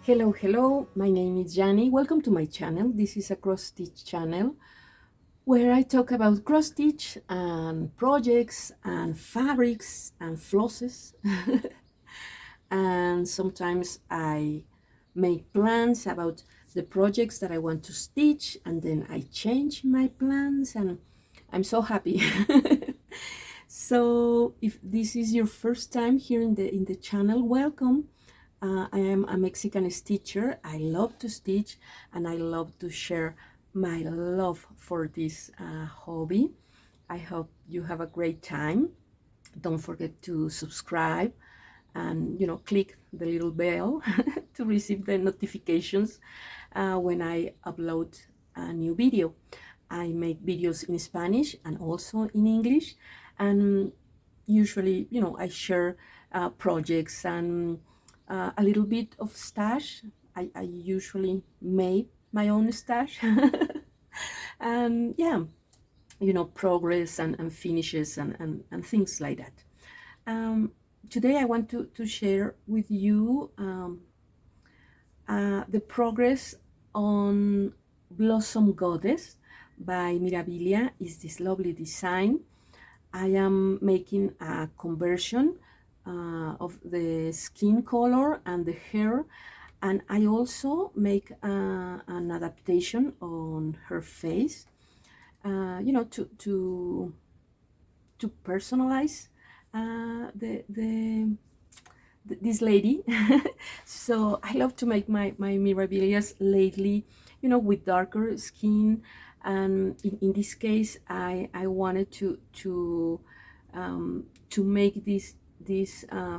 Hello, my name is Jani. Welcome to my channel. This is a cross stitch channel where I talk about cross stitch and projects and fabrics and flosses. And sometimes I make plans about the projects that I want to stitch, and then I change my plans, and I'm so happy. So if this is your first time here in the channel, welcome. I am a Mexican stitcher. I love to stitch and I love to share my love for this hobby. I hope you have a great time. Don't forget to subscribe and click the little bell to receive the notifications when I upload a new video. I make videos in Spanish and also in English, and usually I share projects and a little bit of stash. I usually made my own stash and yeah, progress and finishes and things like that. Today I want to share with you the progress on Blossom Goddess by Mirabilia. Is this lovely design. I am making a conversion of the skin color and the hair, and I also make an adaptation on her face, to personalize this lady. So I love to make my Mirabilias lately, with darker skin, and in this case I wanted to make this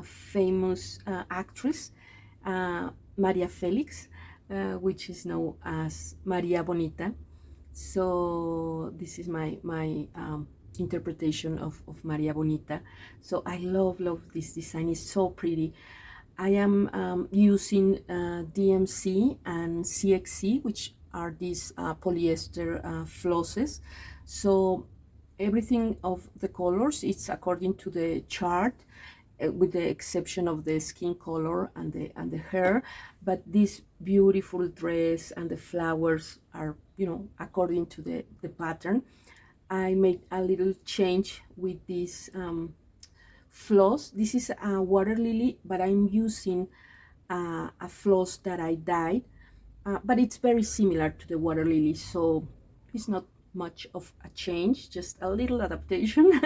famous actress, Maria Felix, which is known as Maria Bonita. So this is my interpretation of Maria Bonita. So I love this design. It's so pretty. I am using DMC and CXC, which are these polyester flosses. So everything of the colors, it's according to the chart, with the exception of the skin color and the hair. But this beautiful dress and the flowers are, according to the pattern. I made a little change with this floss. This is a water lily, but I'm using a floss that I dyed, but it's very similar to the water lily, so it's not much of a change, just a little adaptation.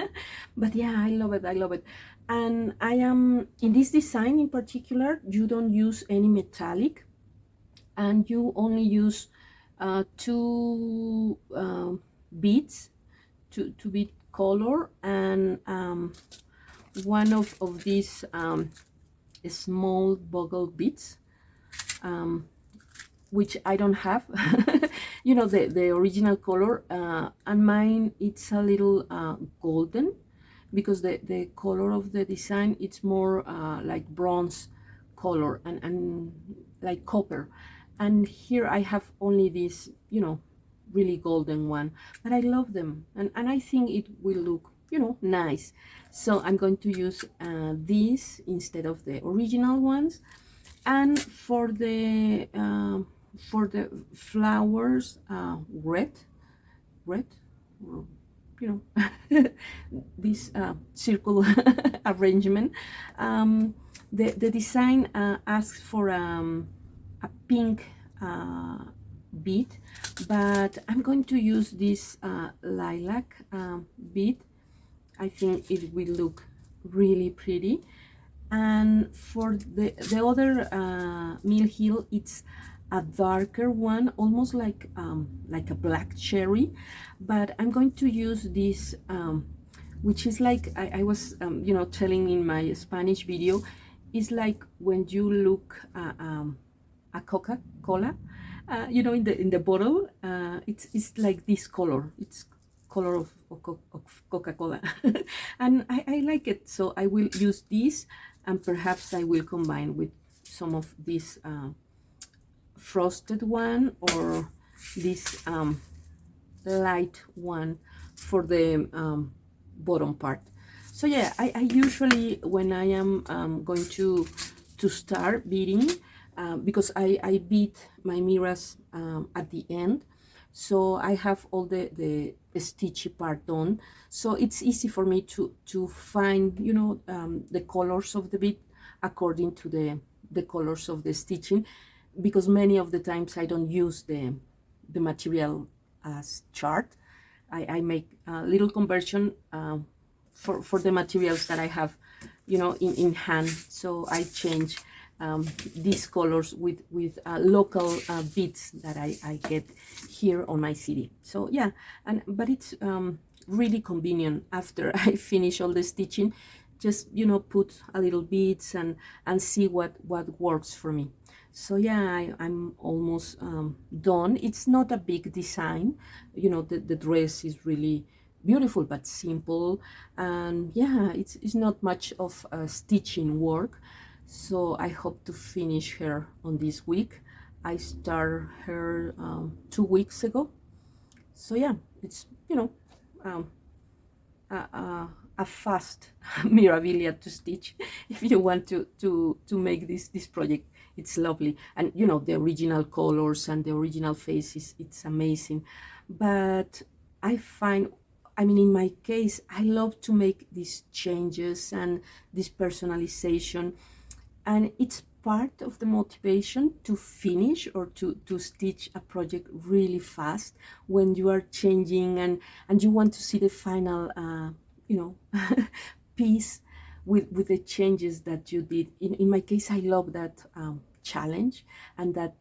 But yeah, I love it. And I am in this design in particular, you don't use any metallic, and you only use two beads, two bead color, and one of these small bugle beads, which I don't have. The original color, and mine it's a little golden, because the color of the design, it's more like bronze color and like copper. And here I have only this, really golden one, but I love them, and I think it will look, nice. So I'm going to use these instead of the original ones. And for the flowers, red, this circle arrangement. The design asks for a pink bead, but I'm going to use this lilac bead. I think it will look really pretty. And for the other mill heel, it's a darker one, almost like a black cherry, but I'm going to use this, which is like I was telling in my Spanish video, is like when you look a Coca-Cola, in the bottle, it's like this color. It's color of Coca-Cola. And I like it, so I will use this, and perhaps I will combine with some of this frosted one, or this light one for the bottom part. So yeah, I usually, when I am going to start beading, because I beat my mirrors at the end, so I have all the stitchy part done, so it's easy for me to find, you know, the colors of the bead according to the colors of the stitching, because many of the times I don't use the material as chart. I make a little conversion for the materials that I have, you know, in hand. So I change these colors with local beads that I get here on my city. So yeah, but it's really convenient after I finish all the stitching, just, you know, put a little beads and see what works for me. So yeah, I'm almost done. It's not a big design, you know, the dress is really beautiful but simple, and yeah, it's not much of a stitching work. So I hope to finish her on this week. I started her 2 weeks ago. So yeah, it's, you know, um, a fast Mirabilia to stitch if you want to make this project. It's lovely, and you know, the original colors and the original faces, it's amazing. But I find, I mean, in my case, I love to make these changes and this personalization, and it's part of the motivation to finish or to stitch a project really fast when you are changing and you want to see the final you know piece with the changes that you did. In my case, I love that challenge and that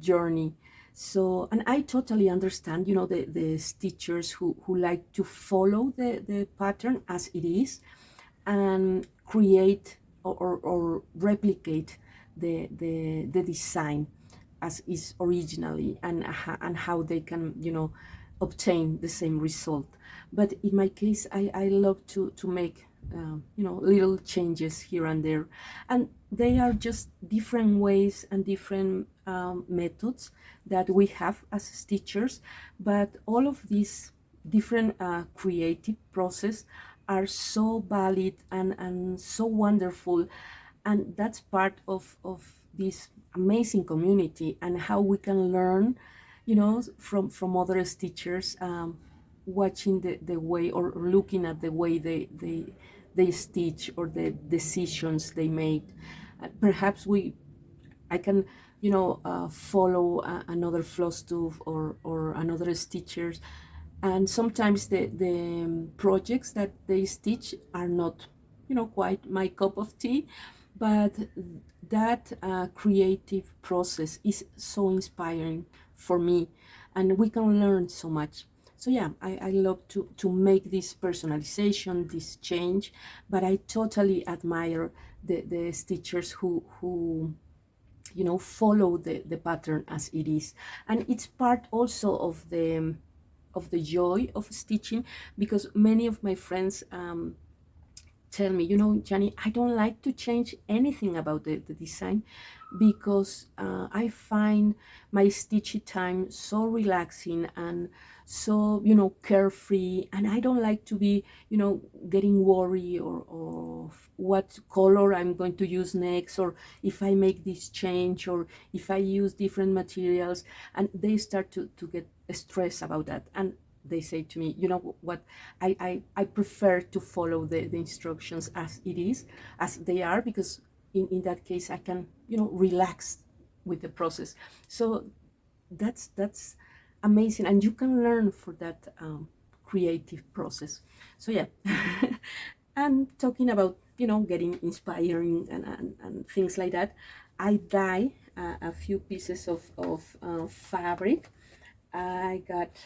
journey. So, and I totally understand, you know, the stitchers who like to follow the pattern as it is and create or replicate the design as is originally, and how they can, you know, obtain the same result. But in my case, I love to make you know, little changes here and there, and they are just different ways and different methods that we have as stitchers. But all of these different creative process are so valid and so wonderful, and that's part of this amazing community, and how we can learn, you know, from other stitchers, watching the way or looking at the way they stitch or the decisions they made. Perhaps I can, you know, follow another Flosstube or another stitchers, and sometimes the projects that they stitch are not, you know, quite my cup of tea, but that creative process is so inspiring for me, and we can learn so much. So yeah, I love to make this personalization, this change, but I totally admire the stitchers who you know, follow the pattern as it is. And it's part also of the joy of stitching, because many of my friends tell me, you know, Jenny, I don't like to change anything about the design, because I find my stitchy time so relaxing and so, you know, carefree, and I don't like to be, you know, getting worried or what color I'm going to use next, or if I make this change, or if I use different materials. And they start to get stressed about that, and they say to me, you know what, I prefer to follow the instructions as it is, as they are, because in that case I can, you know, relax with the process. So that's amazing, and you can learn for that creative process. So yeah. And talking about, you know, getting inspiring and things like that, I dye a few pieces of fabric. I got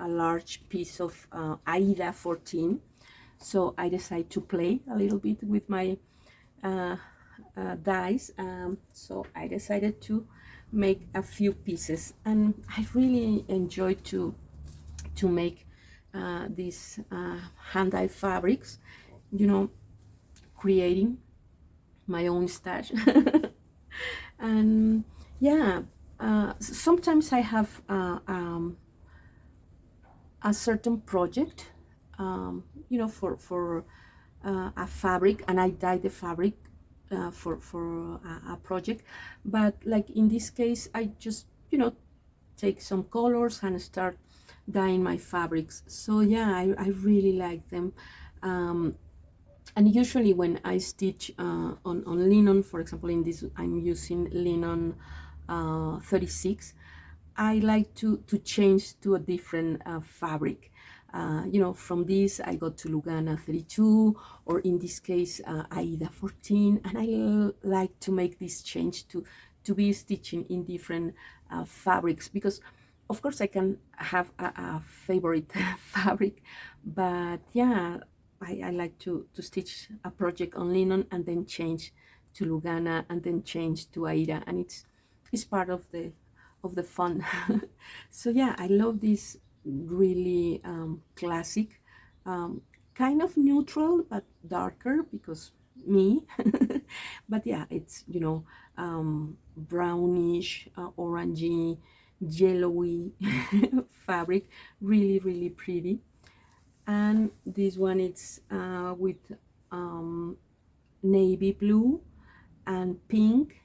a large piece of Aida 14, so I decided to play a little bit with my uh, dies. So I decided to make a few pieces, and I really enjoy to make these hand dye fabrics, you know, creating my own stash. And yeah, sometimes I have a certain project, you know, for a fabric, and I dye the fabric for a project. But like in this case, I just, you know, take some colors and start dyeing my fabrics. So yeah, I really like them. And usually when I stitch on linen, for example, in this I'm using linen 36, I like to change to a different fabric. You know, from this I go to Lugana 32, or in this case Aida 14, and I like to make this change to be stitching in different fabrics, because of course I can have a favorite fabric, but yeah, I like to stitch a project on linen and then change to Lugana and then change to Aida, and it's part of the fun. So yeah, I love this really classic, um, kind of neutral but darker because me. But yeah, it's, you know, brownish, orangey, yellowy fabric, really really pretty. And this one it's with um, navy blue and pink,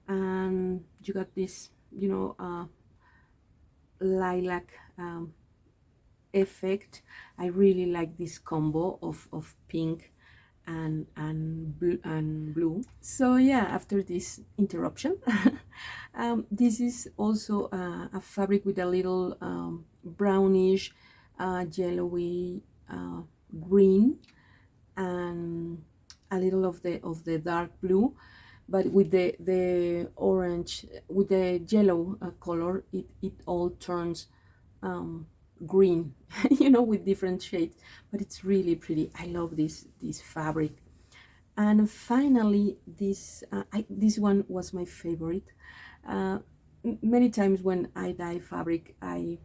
and you got this, you know, lilac effect. I really like this combo of pink and blue. So yeah, after this interruption, this is also a fabric with a little brownish, yellowy green, and a little of the dark blue, but with the orange, with the yellow color, it all turns green, you know, with different shades. But it's really pretty. I love this fabric. And finally, this one was my favorite. Many times when I dye fabric, I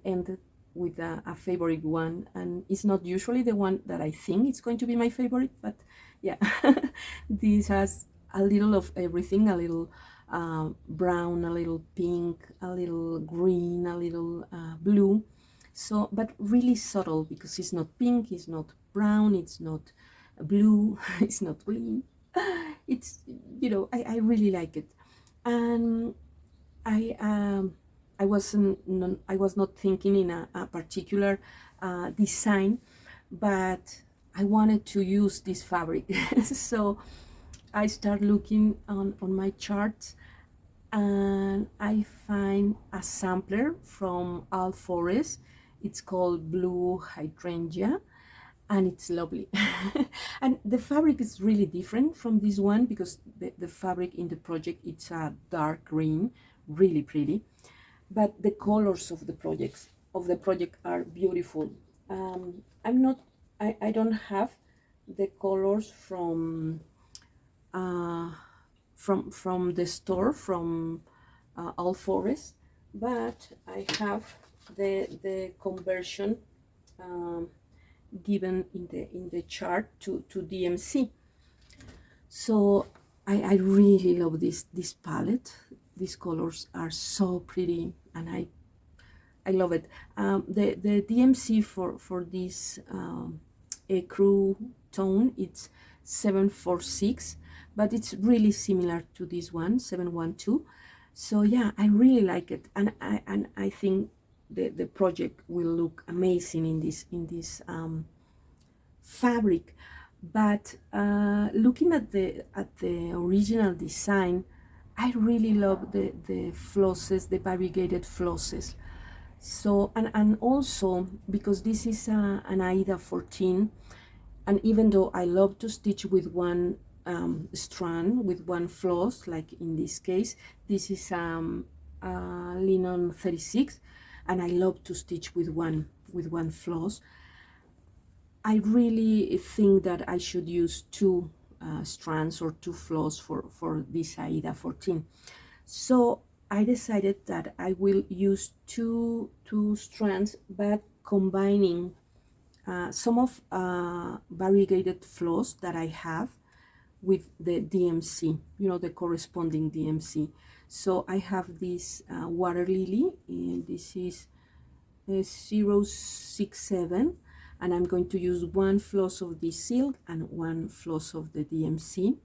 end with a favorite one, and it's not usually the one that I think it's going to be my favorite, but yeah. This has a little of everything, a little brown, a little pink, a little green, a little blue. So, but really subtle, because it's not pink, it's not brown, it's not blue, it's not green. It's, you know, I really like it. And I I was not thinking in a particular design, but I wanted to use this fabric. So I start looking on my charts, and I find a sampler from All Forest. It's called Blue Hydrangea, and it's lovely. And the fabric is really different from this one, because the fabric in the project, it's a dark green, really pretty, but the colors of the project are beautiful. I'm not, I don't have the colors uh, from the store, from All Forest, but I have the conversion um, given in the chart to DMC. So I really love this palette. These colors are so pretty, and I love it. The DMC for this ecru tone, it's 746, but it's really similar to this one, 712. So yeah, I really like it, and I think the project will look amazing in this fabric. But looking at the original design, I really love the flosses, the variegated flosses. So and also because this is an Aida 14, and even though I love to stitch with one strand, with one floss, like in this case, this is linen 36, and I love to stitch with one floss. I really think that I should use two strands or two floss for this Aida 14. So I decided that I will use two strands, but combining some of variegated floss that I have with the DMC, you know, the corresponding DMC. So I have this water lily, and this is 067, and I'm going to use one floss of the silk and one floss of the DMC.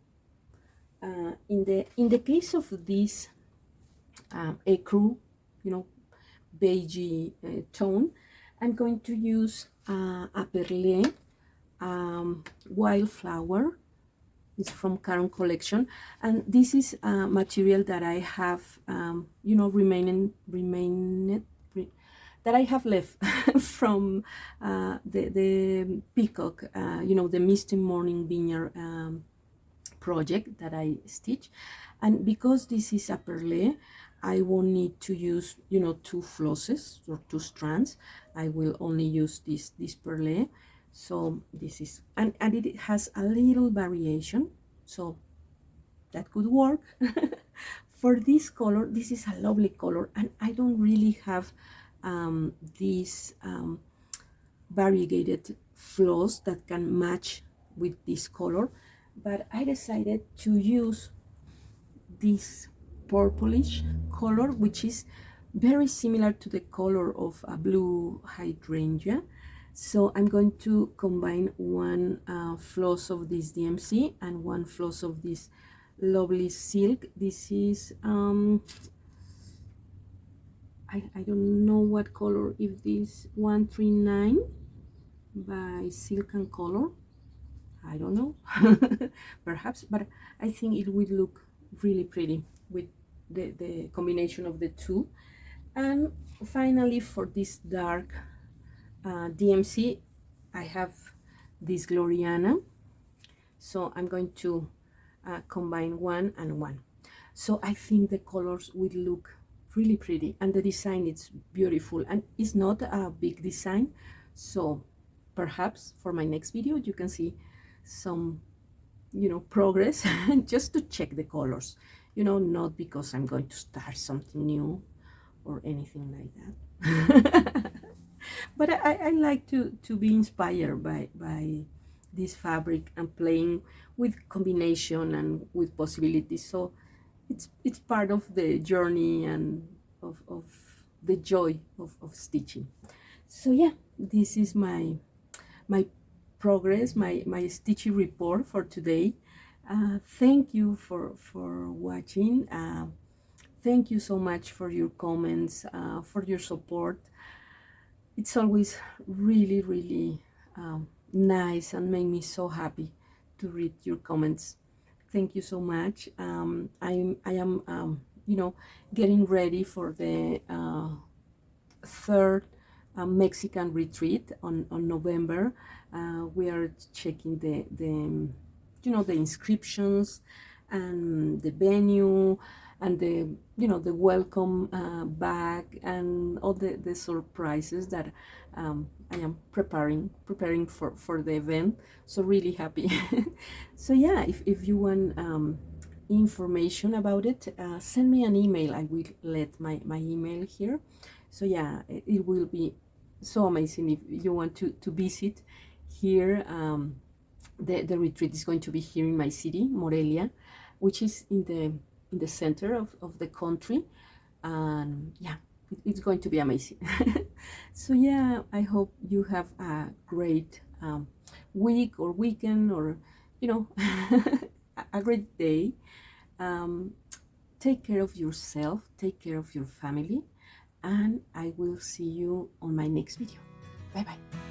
in the case of this ecru, you know, beigey tone, I'm going to use a perlé wildflower. It's from Caron collection, and this is a material that I have, you know, that I have left from the peacock, you know, the Misty Morning Vineyard project that I stitch. And because this is a perlé, I won't need to use, you know, two flosses or two strands. I will only use this perlé. So this is, and it has a little variation, so that could work. For this color, this is a lovely color, and I don't really have these variegated floss that can match with this color, but I decided to use this purplish color, which is very similar to the color of a blue hydrangea. So I'm going to combine one floss of this DMC and one floss of this lovely silk. This is I don't know what color, if this 139 by Silk and Color, I don't know. Perhaps, but I think it would look really pretty with the combination of the two. And finally, for this dark DMC, I have this Gloriana, so I'm going to combine one and one. So I think the colors will look really pretty, and the design is beautiful, and it's not a big design, so perhaps for my next video you can see some, you know, progress just to check the colors, you know, not because I'm going to start something new or anything like that. But I like to be inspired by this fabric and playing with combination and with possibilities. So it's part of the journey and of the joy of stitching. So yeah, this is my progress, my stitching report for today. Thank you for watching. Thank you so much for your comments, for your support. It's always really nice and make me so happy to read your comments. Thank you so much. I am you know, getting ready for the third Mexican retreat on November. We are checking the you know, the inscriptions and the venue and the, you know, the welcome bag and all the surprises that I am preparing for the event. So really happy. So yeah, if you want information about it, send me an email. I will let my email here. So yeah, it will be so amazing if you want to visit here. The retreat is going to be here in my city, Morelia, which is in the center of the country, and yeah, it's going to be amazing. So yeah, I hope you have a great week or weekend, or, you know, a great day. Take care of yourself, take care of your family, and I will see you on my next video. Bye bye.